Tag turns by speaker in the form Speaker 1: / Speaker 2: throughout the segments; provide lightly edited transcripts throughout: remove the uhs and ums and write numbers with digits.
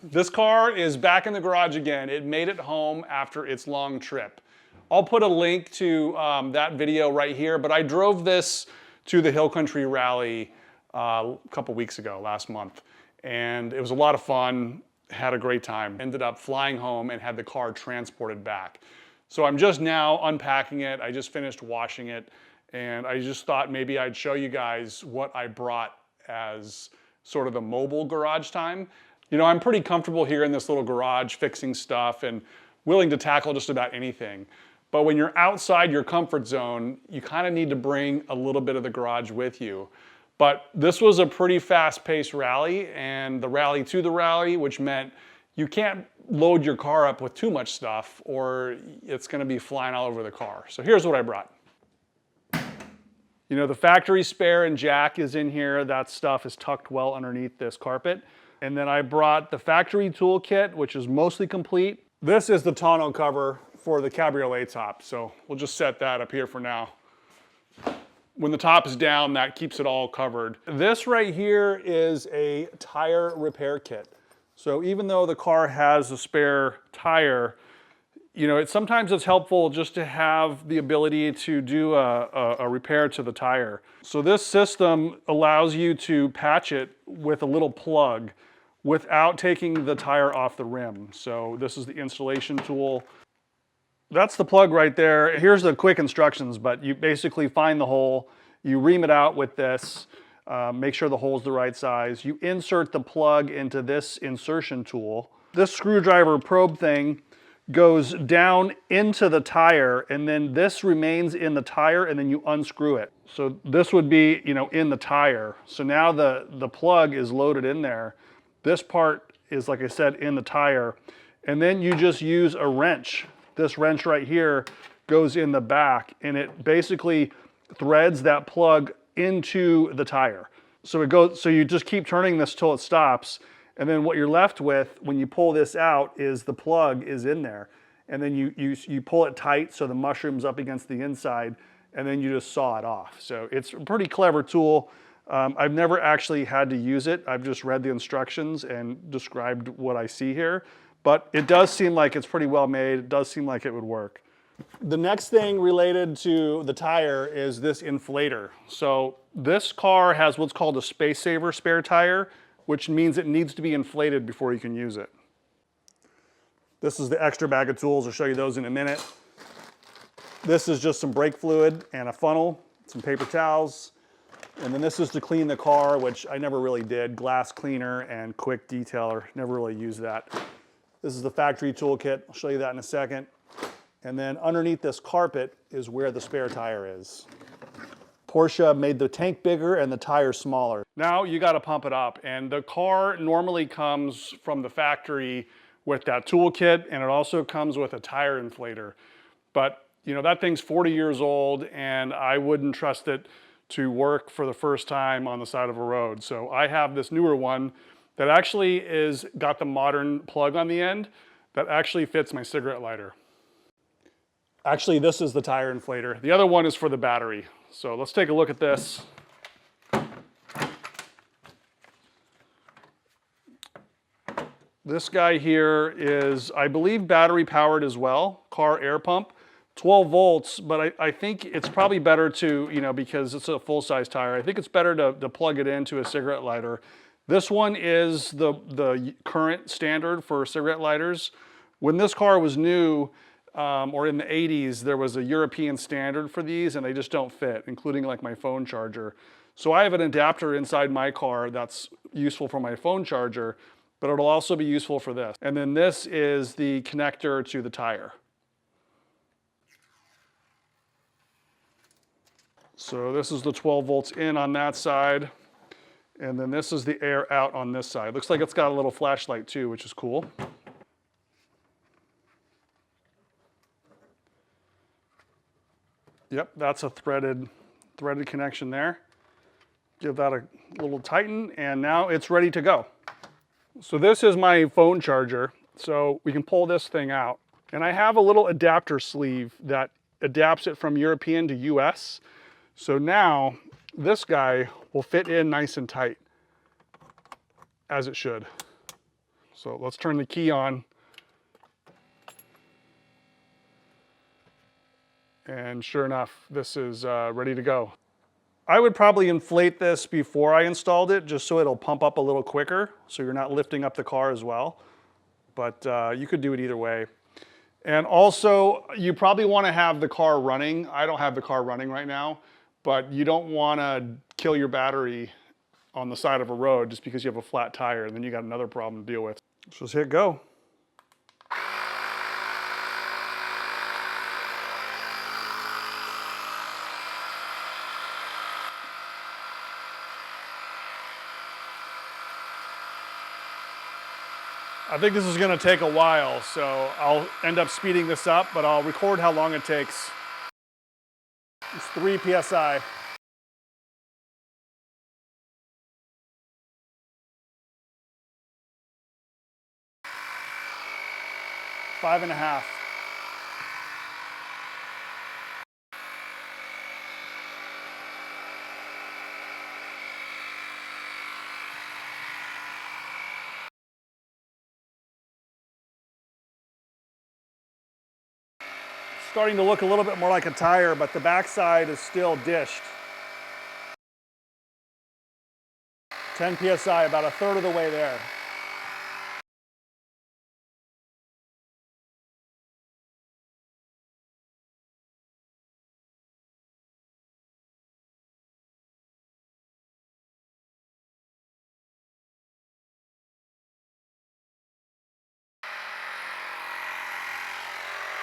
Speaker 1: This car is back in the garage again. It made it home after its long trip. I'll put a link to that video right here, but I drove this to the Hill Country Rally a couple weeks ago, last month. And it was a lot of fun, had a great time. Ended up flying home and had the car transported back. So I'm just now unpacking it. I just finished washing it. And I just thought maybe I'd show you guys what I brought as sort of the mobile garage time. You know, I'm pretty comfortable here in this little garage fixing stuff and willing to tackle just about anything. But when you're outside your comfort zone, you kind of need to bring a little bit of the garage with you. But this was a pretty fast-paced rally, and the rally to the rally, which meant you can't load your car up with too much stuff or it's going to be flying all over the car. So here's what I brought. You know, the factory spare and jack is in here. That stuff is tucked well underneath this carpet. And then I brought the factory tool kit, which is mostly complete. This is the tonneau cover for the cabriolet top. So we'll just set that up here for now. When the top is down, that keeps it all covered. This right here is a tire repair kit. So even though the car has a spare tire, you know, sometimes it's helpful just to have the ability to do a repair to the tire. So this system allows you to patch it with a little plug without taking the tire off the rim. So this is the installation tool. That's the plug right there. Here's the quick instructions, but you basically find the hole, you ream it out with this, make sure the hole's the right size. You insert the plug into this insertion tool. This screwdriver probe thing goes down into the tire, and then this remains in the tire, and then you unscrew it. So this would be, you know, in the tire. So now the plug is loaded in there. This part is, like I said, in the tire. And then you just use a wrench. This wrench right here goes in the back, and it basically threads that plug into the tire. So it goes, so you just keep turning this till it stops. And then what you're left with when you pull this out is the plug is in there. And then you pull it tight so the mushroom's up against the inside, and then you just saw it off. So it's a pretty clever tool. I've never actually had to use it. I've just read the instructions and described what I see here. But it does seem like it's pretty well made. It does seem like it would work. The next thing related to the tire is this inflator. So this car has what's called a space saver spare tire, which means it needs to be inflated before you can use it. This is the extra bag of tools. I'll show you those in a minute. This is just some brake fluid and a funnel, some paper towels. And then this is to clean the car, which I never really did. Glass cleaner and quick detailer. Never really used that. This is the factory toolkit. I'll show you that in a second. And then underneath this carpet is where the spare tire is. Porsche made the tank bigger and the tire smaller. Now you got to pump it up, and the car normally comes from the factory with that toolkit, and it also comes with a tire inflator. But you know, that thing's 40 years old, and I wouldn't trust it to work for the first time on the side of a road. So I have this newer one that actually got the modern plug on the end that actually fits my cigarette lighter. Actually, this is the tire inflator. The other one is for the battery. So let's take a look at this. This guy here is, I believe, battery powered as well, car air pump. 12 volts, but I think it's probably better to, you know, because it's a full-size tire, I think it's better to plug it into a cigarette lighter. This one is the current standard for cigarette lighters. When this car was new, or in the 80s, there was a European standard for these, and they just don't fit, including like my phone charger. So I have an adapter inside my car that's useful for my phone charger, but it'll also be useful for this. And then this is the connector to the tire. So this is the 12 volts in on that side, and then this is the air out on this side. Looks like it's got a little flashlight too, which is cool. Yep, that's a threaded connection there. Give that a little tighten, and now it's ready to go. So this is my phone charger, so we can pull this thing out. And I have a little adapter sleeve that adapts it from European to US. So now this guy will fit in nice and tight, as it should. So let's turn the key on. And sure enough, this is ready to go. I would probably inflate this before I installed it, just so it'll pump up a little quicker, so you're not lifting up the car as well. But you could do it either way. And also, you probably want to have the car running. I don't have the car running right now, but you don't want to kill your battery on the side of a road just because you have a flat tire, and then you got another problem to deal with. So just hit go. I think this is going to take a while, so I'll end up speeding this up, but I'll record how long it takes. It's 3 PSI. Five and a half. Starting to look a little bit more like a tire, but the backside is still dished. 10 PSI, about a third of the way there.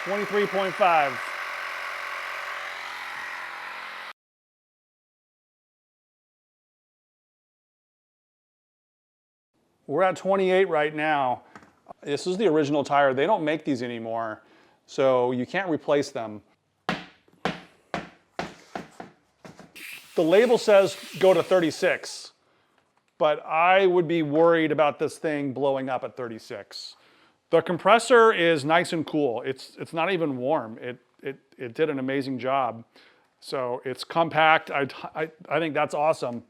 Speaker 1: $23.5. We're at 28 right now. This is the original tire. They don't make these anymore, so you can't replace them. The label says go to 36, but I would be worried about this thing blowing up at 36. The compressor is nice and cool. It's not even warm. It did an amazing job. So it's compact. I think that's awesome.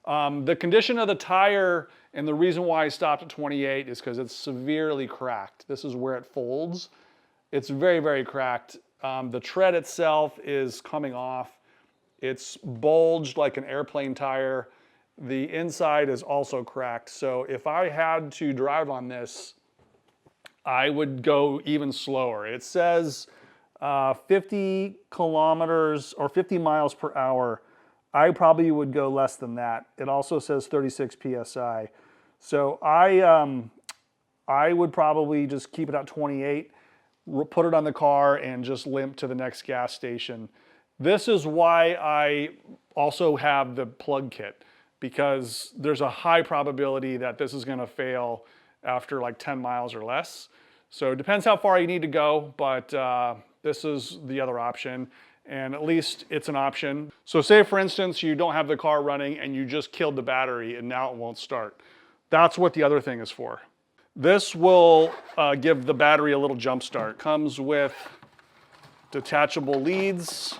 Speaker 1: The condition of the tire and the reason why I stopped at 28 is because it's severely cracked. This is where it folds. It's very, very cracked. The tread itself is coming off. It's bulged like an airplane tire. The inside is also cracked. So if I had to drive on this, I would go even slower. It says 50 kilometers or 50 miles per hour. I probably would go less than that. It also says 36 PSI. So I would probably just keep it at 28, put it on the car and just limp to the next gas station. This is why I also have the plug kit, because there's a high probability that this is gonna fail after like 10 miles or less. So it depends how far you need to go, but this is the other option, and at least it's an option. So say for instance, you don't have the car running and you just killed the battery and now it won't start. That's what the other thing is for. This will give the battery a little jump start. Comes with detachable leads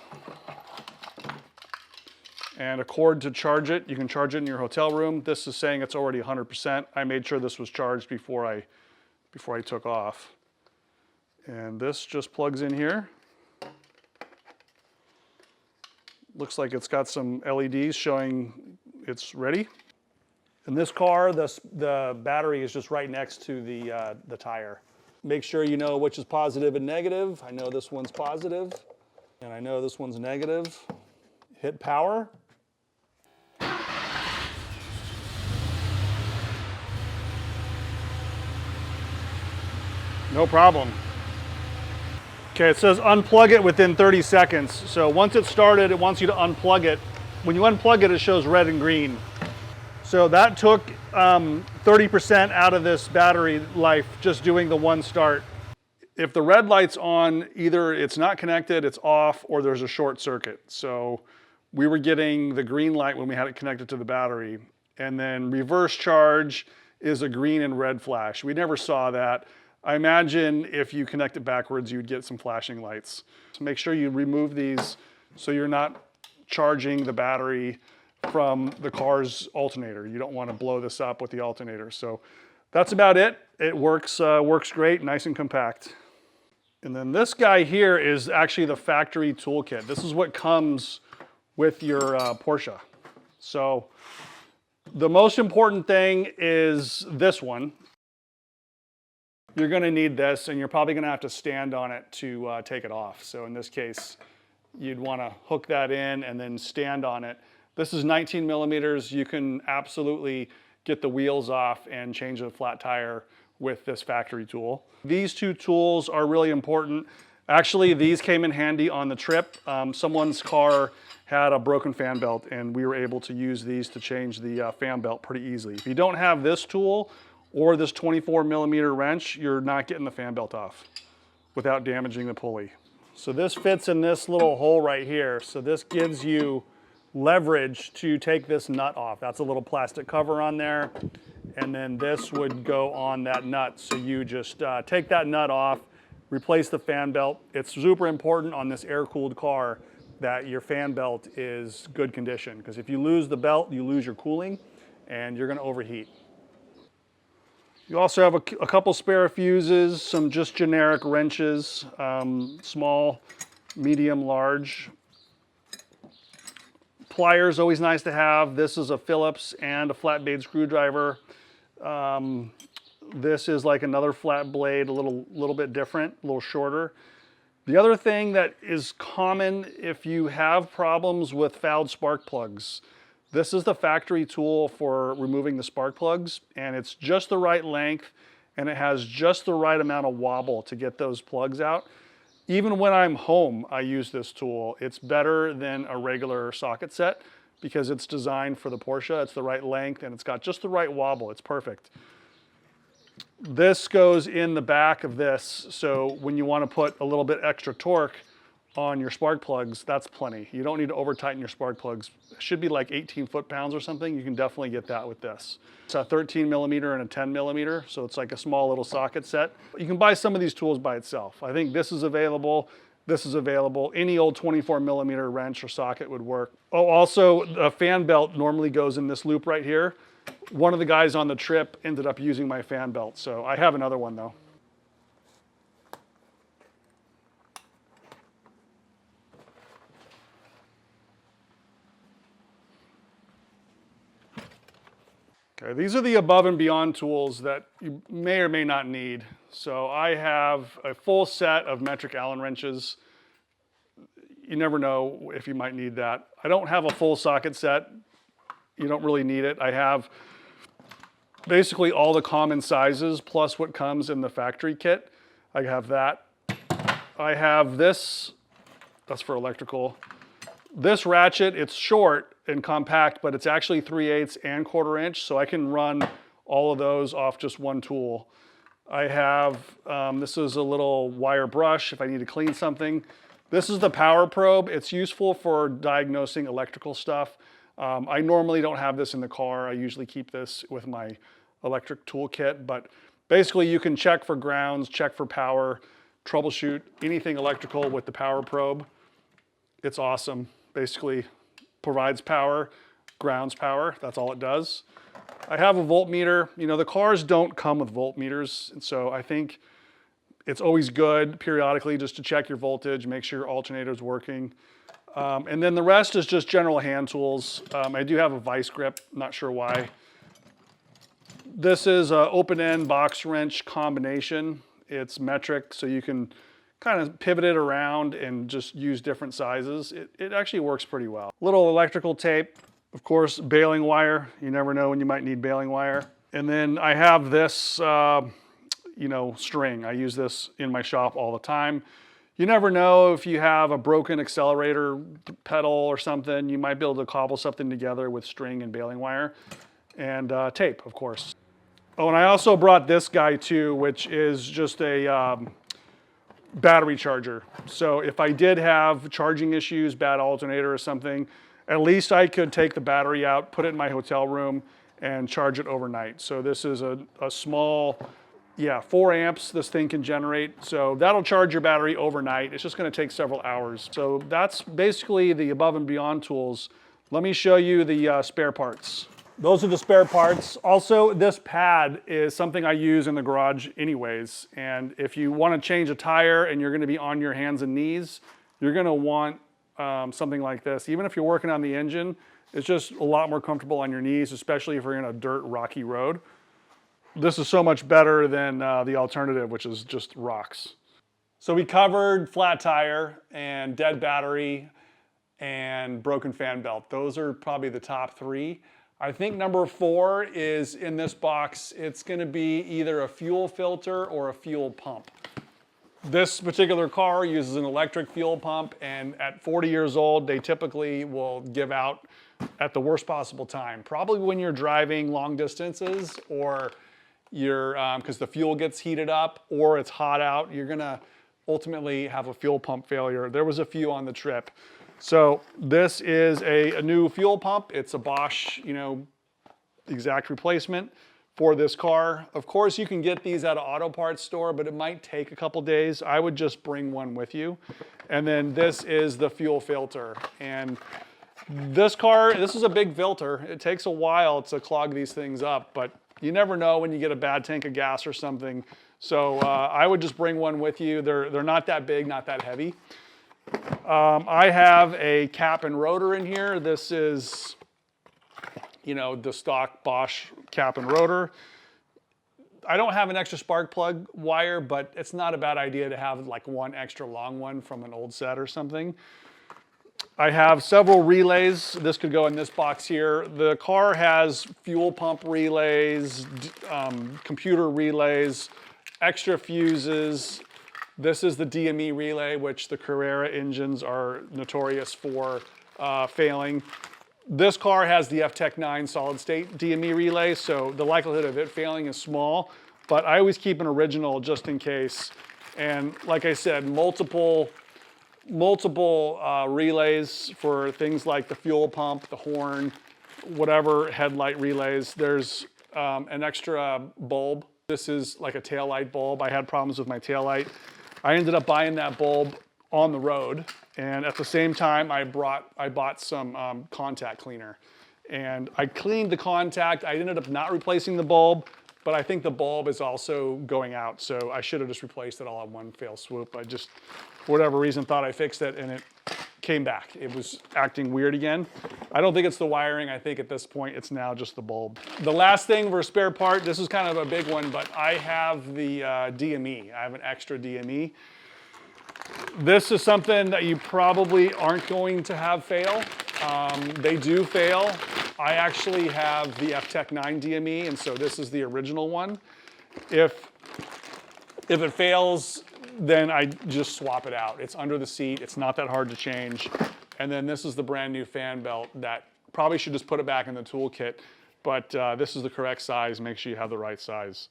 Speaker 1: and a cord to charge it. You can charge it in your hotel room. This is saying it's already 100%. I made sure this was charged before I took off. And this just plugs in here. Looks like it's got some LEDs showing it's ready. In this car, the battery is just right next to the tire. Make sure you know which is positive and negative. I know this one's positive, and I know this one's negative. Hit power. No problem. Okay, it says unplug it within 30 seconds. So once it's started, it wants you to unplug it. When you unplug it, it shows red and green. So that took 30% out of this battery life just doing the one start. If the red light's on, either it's not connected, it's off, or there's a short circuit. So we were getting the green light when we had it connected to the battery. And then reverse charge is a green and red flash. We never saw that. I imagine if you connect it backwards, you'd get some flashing lights. So make sure you remove these so you're not charging the battery from the car's alternator. You don't want to blow this up with the alternator. So That's about it. It works great, nice and compact. And then this guy here is actually the factory toolkit. This is what comes with your Porsche. So the most important thing is this one. You're gonna need this, and you're probably gonna have to stand on it to take it off. So in this case, you'd wanna hook that in and then stand on it. This is 19 millimeters. You can absolutely get the wheels off and change a flat tire with this factory tool. These two tools are really important. Actually, these came in handy on the trip. Someone's car had a broken fan belt, and we were able to use these to change the fan belt pretty easily. If you don't have this tool or this 24 millimeter wrench, you're not getting the fan belt off without damaging the pulley. So this fits in this little hole right here. So this gives you leverage to take this nut off. That's a little plastic cover on there. And then this would go on that nut. So you just take that nut off, replace the fan belt. It's super important on this air-cooled car that your fan belt is good condition, because if you lose the belt, you lose your cooling and you're gonna overheat. You also have a couple spare fuses, some just generic wrenches, small, medium, large. Pliers, always nice to have. This is a Phillips and a flat blade screwdriver. This is like another flat blade, a little bit different, a little shorter. The other thing that is common if you have problems with fouled spark plugs, this is the factory tool for removing the spark plugs, and it's just the right length, and it has just the right amount of wobble to get those plugs out. Even when I'm home, I use this tool. It's better than a regular socket set because it's designed for the Porsche. It's the right length, and it's got just the right wobble. It's perfect. This goes in the back of this, so when you want to put a little bit extra torque on your spark plugs, that's plenty. You don't need to over tighten your spark plugs. It should be like 18 foot-pounds or something. You can definitely get that with this. It's a 13 millimeter and a 10 millimeter, so it's like a small little socket set. You can buy some of these tools by itself. I think this is available. This is available. Any old 24 millimeter wrench or socket would work. Oh, also, a fan belt normally goes in this loop right here. One of the guys on the trip ended up using my fan belt, so I have another one though. Okay, these are the above and beyond tools that you may or may not need. So I have a full set of metric Allen wrenches. You never know if you might need that. I don't have a full socket set. You don't really need it. I have basically all the common sizes plus what comes in the factory kit. I have that. I have this, that's for electrical. This ratchet, it's short and compact, but it's actually 3/8 and 1/4 inch, so I can run all of those off just one tool. I have, this is a little wire brush if I need to clean something. This is the power probe. It's useful for diagnosing electrical stuff. I normally don't have this in the car. I usually keep this with my electric toolkit, but basically you can check for grounds, check for power, troubleshoot anything electrical with the power probe. It's awesome. Basically provides power, grounds power, that's all it does. I have a voltmeter. You know, the cars don't come with voltmeters, and so I think it's always good periodically just to check your voltage, make sure your alternator's working. And then the rest is just general hand tools. I do have a vice grip, not sure why. This is an open-end box wrench combination. It's metric, so you can kind of pivot it around and just use different sizes. It actually works pretty well. Little electrical tape, of course, baling wire. You never know when you might need baling wire. And then I have this, you know, string. I use this in my shop all the time. You never know if you have a broken accelerator pedal or something, you might be able to cobble something together with string and baling wire. And tape, of course. Oh, and I also brought this guy too, which is just a battery charger. So if I did have charging issues, bad alternator or something, at least I could take the battery out, put it in my hotel room, and charge it overnight. So this is a small, 4 amps this thing can generate. So that'll charge your battery overnight. It's just gonna take several hours. So that's basically the above and beyond tools. Let me show you the spare parts. Those are the spare parts. Also, this pad is something I use in the garage anyways. And if you want to change a tire and you're going to be on your hands and knees, you're going to want something like this. Even if you're working on the engine, it's just a lot more comfortable on your knees, especially if you're in a dirt, rocky road. This is so much better than the alternative, which is just rocks. So we covered flat tire and dead battery and broken fan belt. Those are probably the top three. I think number 4 is in this box. It's going to be either a fuel filter or a fuel pump. This particular car uses an electric fuel pump, and at 40 years old, they typically will give out at the worst possible time. Probably when you're driving long distances, or you're, because the fuel gets heated up or it's hot out, you're gonna ultimately have a fuel pump failure. There was a few on the trip. So this is a new fuel pump. It's a Bosch, exact replacement for this car. Of course, you can get these at an auto parts store, but it might take a couple days. I would just bring one with you. And then this is the fuel filter. And this is a big filter. It takes a while to clog these things up, but you never know when you get a bad tank of gas or something. So I would just bring one with you. They're not that big, not that heavy. I have a cap and rotor in here. This is, the stock Bosch cap and rotor. I don't have an extra spark plug wire, but it's not a bad idea to have like one extra long one from an old set or something. I have several relays. This could go in this box here. The car has fuel pump relays, computer relays, extra fuses. This is the DME relay, which the Carrera engines are notorious for failing. This car has the FTEC 9 solid state DME relay, so the likelihood of it failing is small, but I always keep an original just in case. And like I said, multiple relays for things like the fuel pump, the horn, whatever headlight relays. There's an extra bulb. This is like a taillight bulb. I had problems with my taillight. I ended up buying that bulb on the road, and at the same time I bought some contact cleaner. And I cleaned the contact. I ended up not replacing the bulb, but I think the bulb is also going out, so I should have just replaced it all in one fell swoop. I just, for whatever reason, thought I fixed it, and it came back. It was acting weird again. I don't think it's the wiring. I think at this point it's now just the bulb. The last thing for a spare part, this is kind of a big one, but I have the DME. I have an extra DME. This is something that you probably aren't going to have fail. They do fail. I actually have the FTEC 9 DME, and so this is the original one. If it fails, then I just swap it out. It's under the seat. It's not that hard to change. And then this is the brand new fan belt that probably should just put it back in the toolkit, but this is the correct size. Make sure you have the right size.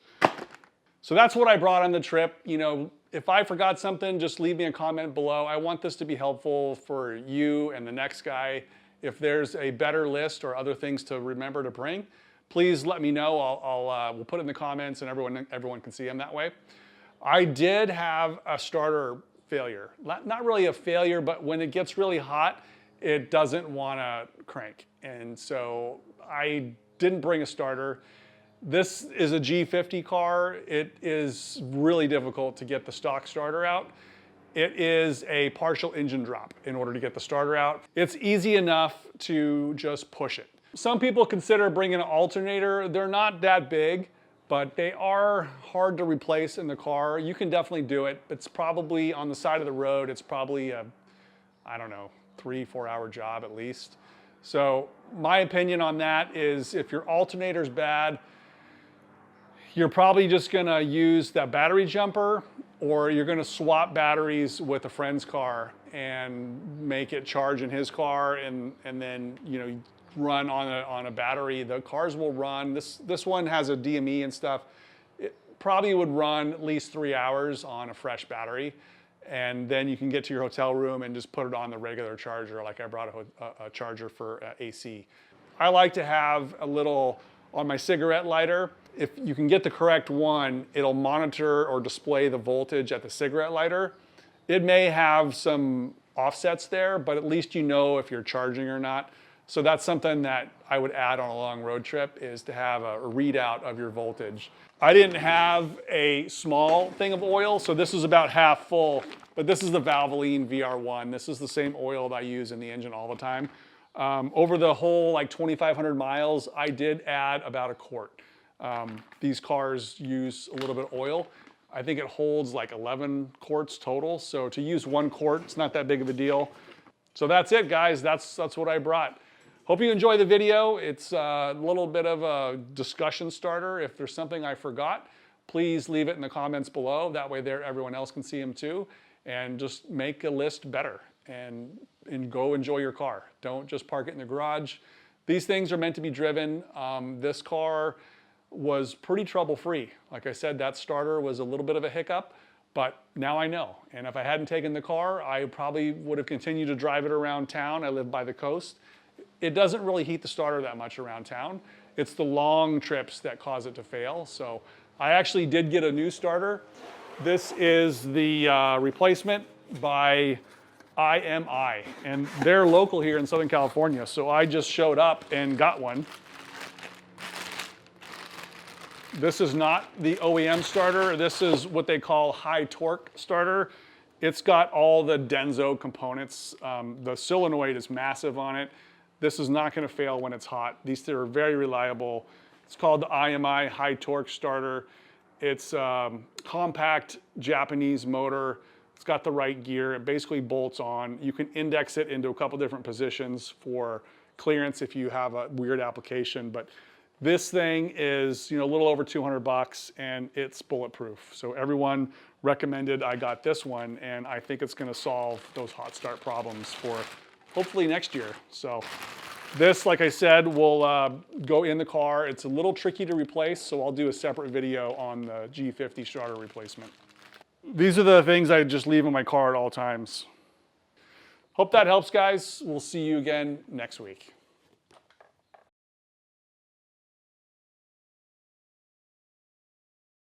Speaker 1: So that's what I brought on the trip. If I forgot something, just leave me a comment below. I want this to be helpful for you and the next guy. If there's a better list or other things to remember to bring, please let me know. We'll put it in the comments and everyone can see them that way. I did have a starter failure. Not really a failure, but when it gets really hot, it doesn't want to crank. And so I didn't bring a starter. This is a G50 car. It is really difficult to get the stock starter out. It is a partial engine drop in order to get the starter out. It's easy enough to just push it. Some people consider bringing an alternator. They're not that big, but they are hard to replace in the car. You can definitely do it. It's probably on the side of the road. It's probably a, 3-4 hour job at least. So my opinion on that is if your alternator's bad, you're probably just gonna use that battery jumper, or you're gonna swap batteries with a friend's car and make it charge in his car, and then run on a battery. The cars will run. This one has a DME and stuff. It probably would run at least 3 hours on a fresh battery, and then you can get to your hotel room and just put it on the regular charger. Like I brought a charger for AC. I like to have a little on my cigarette lighter. If you can get the correct one, it'll monitor or display the voltage at the cigarette lighter. It may have some offsets there, but at least you know if you're charging or not. So that's something that I would add on a long road trip, is to have a readout of your voltage. I didn't have a small thing of oil, so this is about half full, but this is the Valvoline VR1. This is the same oil that I use in the engine all the time. Over the whole like 2,500 miles, I did add about a quart. These cars use a little bit of oil. I think it holds like 11 quarts total. So to use 1 quart, it's not that big of a deal. So that's it, guys. That's what I brought. Hope you enjoy the video. It's a little bit of a discussion starter. If there's something I forgot, please leave it in the comments below. That way there, everyone else can see them too. And just make a list better and go enjoy your car. Don't just park it in the garage. These things are meant to be driven. This car was pretty trouble-free. Like I said, that starter was a little bit of a hiccup, but now I know. And if I hadn't taken the car, I probably would have continued to drive it around town. I live by the coast. It doesn't really heat the starter that much around town. It's the long trips that cause it to fail. So I actually did get a new starter. This is the replacement by IMI, and they're local here in Southern California. So I just showed up and got one. This is not the OEM starter. This is what they call high torque starter. It's got all the Denso components. The solenoid is massive on it. This is not going to fail when it's hot. These are very reliable. It's called the IMI high torque starter. It's a compact Japanese motor. It's got the right gear. It basically bolts on. You can index it into a couple different positions for clearance if you have a weird application. But this thing is, a little over 200 bucks, and it's bulletproof. So everyone recommended I got this one, and I think it's going to solve those hot start problems for hopefully next year. So this, like I said, will go in the car. It's a little tricky to replace, so I'll do a separate video on the G50 starter replacement. These are the things I just leave in my car at all times. Hope that helps, guys. We'll see you again next week.